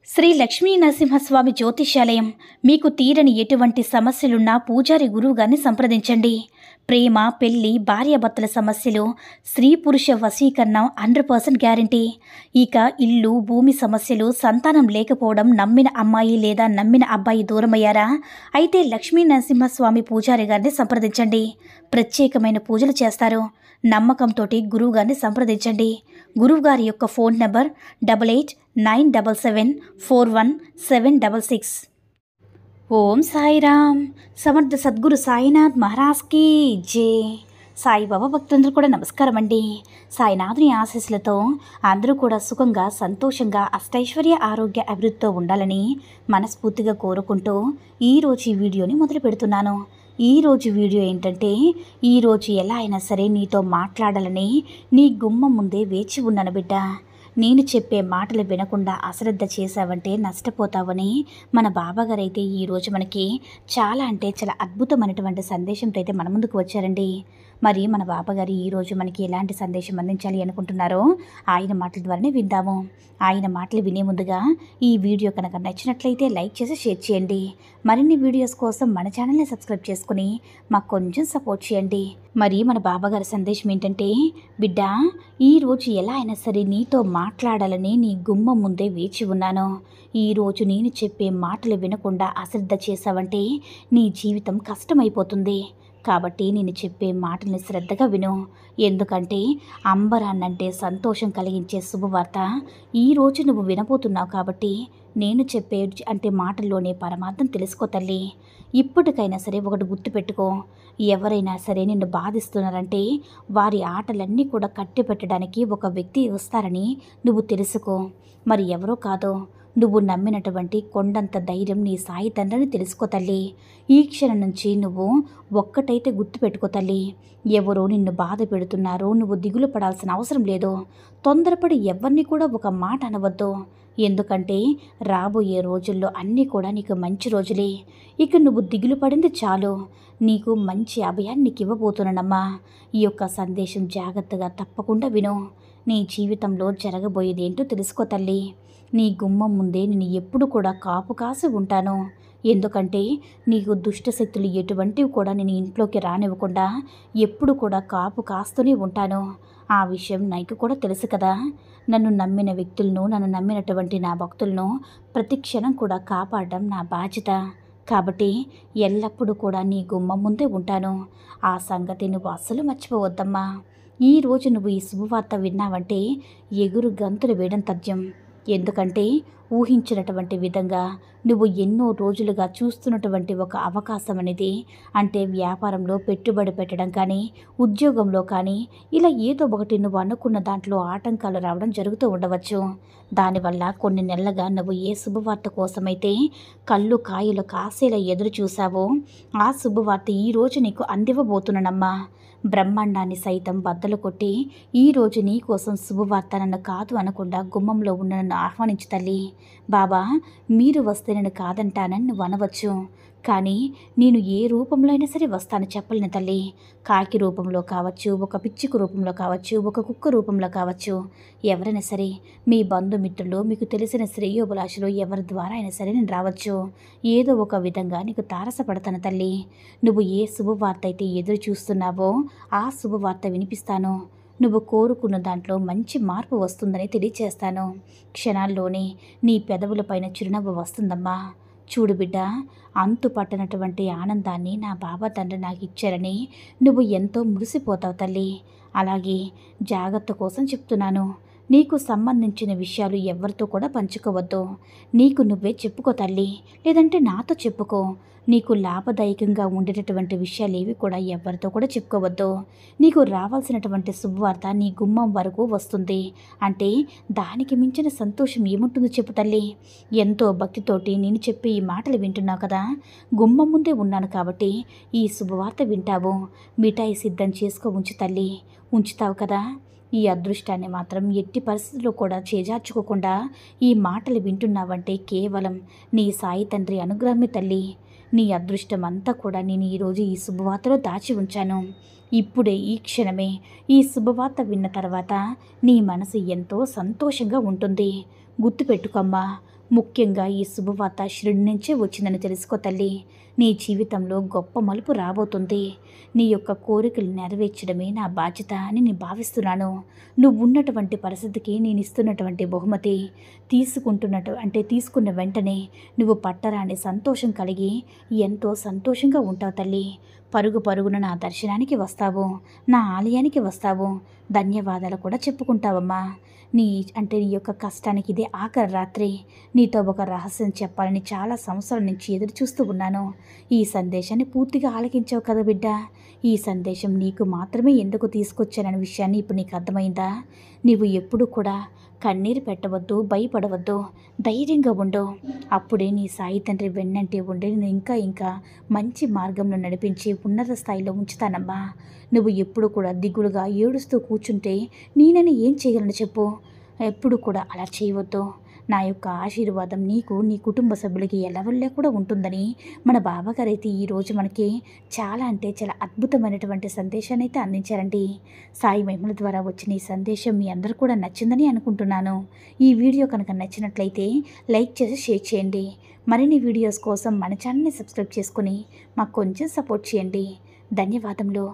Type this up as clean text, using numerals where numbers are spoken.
శ్రీ లక్ష్మీ నరసింహస్వామి జ్యోతిష్యాలయం. మీకు తీరని ఎటువంటి సమస్యలున్నా పూజారి గురువుగారిని సంప్రదించండి. ప్రేమ, పెళ్లి, భార్యాభర్తల సమస్యలు, స్త్రీ పురుష వశీకరణం 100% గ్యారంటీ. ఇక ఇల్లు, భూమి సమస్యలు, సంతానం లేకపోవడం, నమ్మిన అమ్మాయి లేదా నమ్మిన అబ్బాయి దూరమయ్యారా? అయితే లక్ష్మీ నరసింహస్వామి పూజారి గారిని సంప్రదించండి. ప్రత్యేకమైన పూజలు చేస్తారు. నమ్మకంతో గురువుగారిని సంప్రదించండి. గురువుగారి యొక్క ఫోన్ నంబర్ 8897741766. ఓం సాయిరామ్. సమర్థ సద్గురు సాయినాథ్ మహారాజ్కి జై. సాయిబాబా భక్తులందరూ కూడా నమస్కారం అండి. సాయినాథుని ఆశీస్సులతో అందరూ కూడా సుఖంగా, సంతోషంగా, అష్టైశ్వర్య, ఆరోగ్య, అభివృద్ధితో ఉండాలని మనస్ఫూర్తిగా కోరుకుంటూ ఈరోజు ఈ వీడియోని మొదలు పెడుతున్నాను. ఈరోజు వీడియో ఏంటంటే, ఈరోజు ఎలా అయినా సరే నీతో మాట్లాడాలని నీ గుమ్మం ముందే వేచి ఉన్నాను బిడ్డ. నేను చెప్పే మాటలు వినకుండా అశ్రద్ధ చేశావంటే నష్టపోతావని మన బాబాగారు అయితే ఈరోజు మనకి చాలా అద్భుతమైనటువంటి సందేశంతో అయితే మన ముందుకు వచ్చారండి. మరి మన బాబాగారు ఈరోజు మనకి ఎలాంటి సందేశం అందించాలి అనుకుంటున్నారో ఆయన మాటల ద్వారానే విందాము. ఆయన మాటలు వినే ముందుగా ఈ వీడియో కనుక నచ్చినట్లయితే లైక్ చేసి షేర్ చేయండి. మరిన్ని వీడియోస్ కోసం మన ఛానల్ని సబ్స్క్రైబ్ చేసుకుని మాకు కొంచెం సపోర్ట్ చేయండి. మరి మన బాబాగారి సందేశం ఏంటంటే, బిడ్డ, ఈరోజు ఎలా అయినా సరే నీతో మాట్లాడాలని నీ గుమ్మం ముందే వేచి ఉన్నాను. ఈరోజు నేను చెప్పే మాటలు వినకుండా అశ్రద్ధ చేశావంటే నీ జీవితం కష్టమైపోతుంది. కాబట్టి నేను చెప్పే మాటల్ని శ్రద్ధగా విను. ఎందుకంటే అంబరాన్నంటే సంతోషం కలిగించే శుభవార్త ఈరోజు నువ్వు వినబోతున్నావు. కాబట్టి నేను చెప్పే మాటల్లోనే పరమార్థం తెలుసుకో తల్లి. ఇప్పటికైనా సరే ఒకటి గుర్తుపెట్టుకో, ఎవరైనా సరే నిన్ను బాధిస్తున్నారంటే వారి ఆటలన్నీ కూడా కట్టిపెట్టడానికి ఒక వ్యక్తి వస్తారని నువ్వు తెలుసుకో. మరి ఎవరో కాదో, నువ్వు నమ్మినటువంటి కొండంత ధైర్యం నీ సాయి తండ్రిని తెలుసుకో తల్లి. ఈ క్షణం నుంచి నువ్వు ఒక్కటైతే గుర్తుపెట్టుకో తల్లి, ఎవరో నిన్ను బాధ పెడుతున్నారో నువ్వు దిగులు పడాల్సిన అవసరం లేదు. తొందరపడి ఎవరిని కూడా ఒక మాట అనవద్దు. ఎందుకంటే రాబోయే రోజుల్లో అన్నీ కూడా నీకు మంచి రోజులే. ఇక నువ్వు దిగులు పడింది చాలు. నీకు మంచి అభయాన్ని నీకు ఇవ్వబోతున్నానమ్మా. ఈ యొక్క సందేశం జాగ్రత్తగా తప్పకుండా విను. నీ జీవితంలో జరగబోయేది ఏంటో తెలుసుకో తల్లి. నీ గుమ్మం ముందే నేను ఎప్పుడు కూడా కాపు కాసి ఉంటాను. ఎందుకంటే నీకు దుష్టశక్తులు ఎటువంటివి కూడా నేను ఇంట్లోకి రానివ్వకుండా ఎప్పుడు కూడా కాపు కాస్తూనే ఉంటాను. ఆ విషయం నాకు కూడా తెలుసు కదా. నన్ను నమ్మిన వ్యక్తులను, నన్ను నమ్మినటువంటి నా భక్తులను ప్రతి క్షణం కూడా కాపాడడం నా బాధ్యత. కాబట్టి ఎల్లప్పుడూ కూడా నీ గుమ్మం ముందే ఉంటాను. ఆ సంగతి నువ్వు అస్సలు మర్చిపోవద్దమ్మా. ఈరోజు నువ్వు ఈ శుభవార్త విన్నావంటే ఎగురు గంతులు వేయడం తథ్యం. ఎందుకంటే ఊహించినటువంటి విధంగా నువ్వు ఎన్నో రోజులుగా చూస్తున్నటువంటి ఒక అవకాశం అనేది, అంటే వ్యాపారంలో పెట్టుబడి పెట్టడం కానీ, ఉద్యోగంలో కానీ, ఇలా ఏదో ఒకటి నువ్వు అనుకున్న దాంట్లో ఆటంకాలు రావడం జరుగుతూ ఉండవచ్చు. దానివల్ల కొన్ని నెలలుగా నువ్వు ఏ శుభవార్త కోసమైతే కళ్ళు కాయలు కాసేలా ఎదురు చూసావో ఆ శుభవార్త ఈరోజు నీకు అందివ్వబోతున్నానమ్మా. బ్రహ్మాండాన్ని సైతం బద్దలు కొట్టి ఈరోజు నీ కోసం శుభవార్త నన్ను కాదు అనకుండా గుమ్మంలో ఉన్న నన్ను ఆహ్వానించు తల్లి. బాబా, మీరు వస్తే నేను కాదంటానని నువ్వు అనవచ్చు, కానీ నేను ఏ రూపంలో అయినా సరే వస్తాను చెప్పలేను తల్లి. కాకి రూపంలో కావచ్చు, ఒక పిచ్చుక రూపంలో కావచ్చు, ఒక కుక్క రూపంలో కావచ్చు, ఎవరైనా సరే మీ బంధుమిత్రులు, మీకు తెలిసిన శ్రేయోభిలాషులు ఎవరి ద్వారా అయినా సరే నేను రావచ్చు. ఏదో ఒక విధంగా నీకు తారసపడతాను తల్లి. నువ్వు ఏ శుభవార్త అయితే ఎదురు చూస్తున్నావో ఆ శుభవార్త వినిపిస్తాను. నువ్వు కోరుకున్న దాంట్లో మంచి మార్పు వస్తుందని తెలియచేస్తాను. క్షణాల్లోనే నీ పెదవులపైన చిరునవ్వు వస్తుందమ్మా. చూడు బిడ్డ, అంతు పట్టనటువంటి ఆనందాన్ని నా బాబా తండ్రి నాకు ఇచ్చారని నువ్వు ఎంతో మురిసిపోతావు తల్లి. అలాగే జాగ్రత్త కోసం చెప్తున్నాను. నీకు సంబంధించిన విషయాలు ఎవరితో కూడా పంచుకోవద్దు. నీకు నువ్వే చెప్పుకో తల్లి, లేదంటే నాతో చెప్పుకో. నీకు లాభదాయకంగా ఉండేటటువంటి విషయాలు ఏవి కూడా ఎవరితో కూడా చెప్పుకోవద్దు. నీకు రావాల్సినటువంటి శుభవార్త నీ గుమ్మం వరకు వస్తుంది అంటే దానికి మించిన సంతోషం ఏముంటుందో చెప్పు తల్లి. ఎంతో భక్తితోటి నేను చెప్పే ఈ మాటలు వింటున్నావు కదా. గుమ్మం ముందే ఉన్నాను కాబట్టి ఈ శుభవార్త వింటావు. మిఠాయి సిద్ధం చేసుకో ఉంచు తల్లి. ఉంచుతావు కదా. ఈ అదృష్టాన్ని మాత్రం ఎట్టి పరిస్థితుల్లో కూడా చేజార్చుకోకుండా ఈ మాటలు వింటున్నావంటే కేవలం నీ సాయి తండ్రి అనుగ్రహమే తల్లి. నీ అదృష్టం అంతా కూడా నేను ఈరోజు ఈ శుభవార్తలో దాచి ఉంచాను. ఇప్పుడే ఈ క్షణమే ఈ శుభవార్త విన్న తర్వాత నీ మనసు ఎంతో సంతోషంగా ఉంటుంది. గుర్తుపెట్టుకోమ్మా, ముఖ్యంగా ఈ శుభవార్త షిరిడి నుంచే వచ్చిందని తెలుసుకో తల్లి. నీ జీవితంలో గొప్ప మలుపు రాబోతుంది. నీ యొక్క కోరికలు నెరవేర్చడమే నా బాధ్యత అని నేను భావిస్తున్నాను. నువ్వు ఉన్నటువంటి పరిస్థితికి నేను ఇస్తున్నటువంటి బహుమతి తీసుకున్న వెంటనే నువ్వు పట్టరాని సంతోషం కలిగి ఎంతో సంతోషంగా ఉంటావు తల్లి. పరుగు పరుగున నా దర్శనానికి వస్తావు, నా ఆలయానికి వస్తావు, ధన్యవాదాలు కూడా చెప్పుకుంటావమ్మా. నీ యొక్క కష్టానికి ఇదే ఆఖరి రాత్రి. నీతో ఒక రహస్యం చెప్పాలని చాలా సంవత్సరాల నుంచి ఎదురు చూస్తూ ఉన్నాను. ఈ సందేశాన్ని పూర్తిగా ఆలకించావు కదా బిడ్డ. ఈ సందేశం నీకు మాత్రమే ఎందుకు తీసుకొచ్చాననే విషయాన్ని ఇప్పుడు నీకు అర్థమైందా? నీవు ఎప్పుడు కూడా కన్నీరు పెట్టవద్దు, భయపడవద్దు, ధైర్యంగా ఉండు. అప్పుడే నీ సాయి తండ్రి వెన్నంటే ఉండి నేను ఇంకా మంచి మార్గంలో నడిపించి ఉన్నత స్థాయిలో ఉంచుతానమ్మా. నువ్వు ఎప్పుడు కూడా దిగులుగా ఏడుస్తూ కూర్చుంటే నేనని ఏం చేయగలను చెప్పు? ఎప్పుడు కూడా అలా చేయవద్దు. నా యొక్క ఆశీర్వాదం నీకు, నీ కుటుంబ సభ్యులకి ఎల్లవెల్లా కూడా ఉంటుందని మన బాబాగారు అయితే ఈరోజు మనకి చాలా అద్భుతమైనటువంటి సందేశాన్ని అయితే అందించారండి. సాయి మహిమల ద్వారా వచ్చిన ఈ సందేశం మీ అందరూ కూడా నచ్చిందని అనుకుంటున్నాను. ఈ వీడియో కనుక నచ్చినట్లయితే లైక్ చేసి షేర్ చేయండి. మరిన్ని వీడియోస్ కోసం మన ఛానల్ని సబ్స్క్రైబ్ చేసుకుని మాకు కొంచెం సపోర్ట్ చేయండి. ధన్యవాదములు.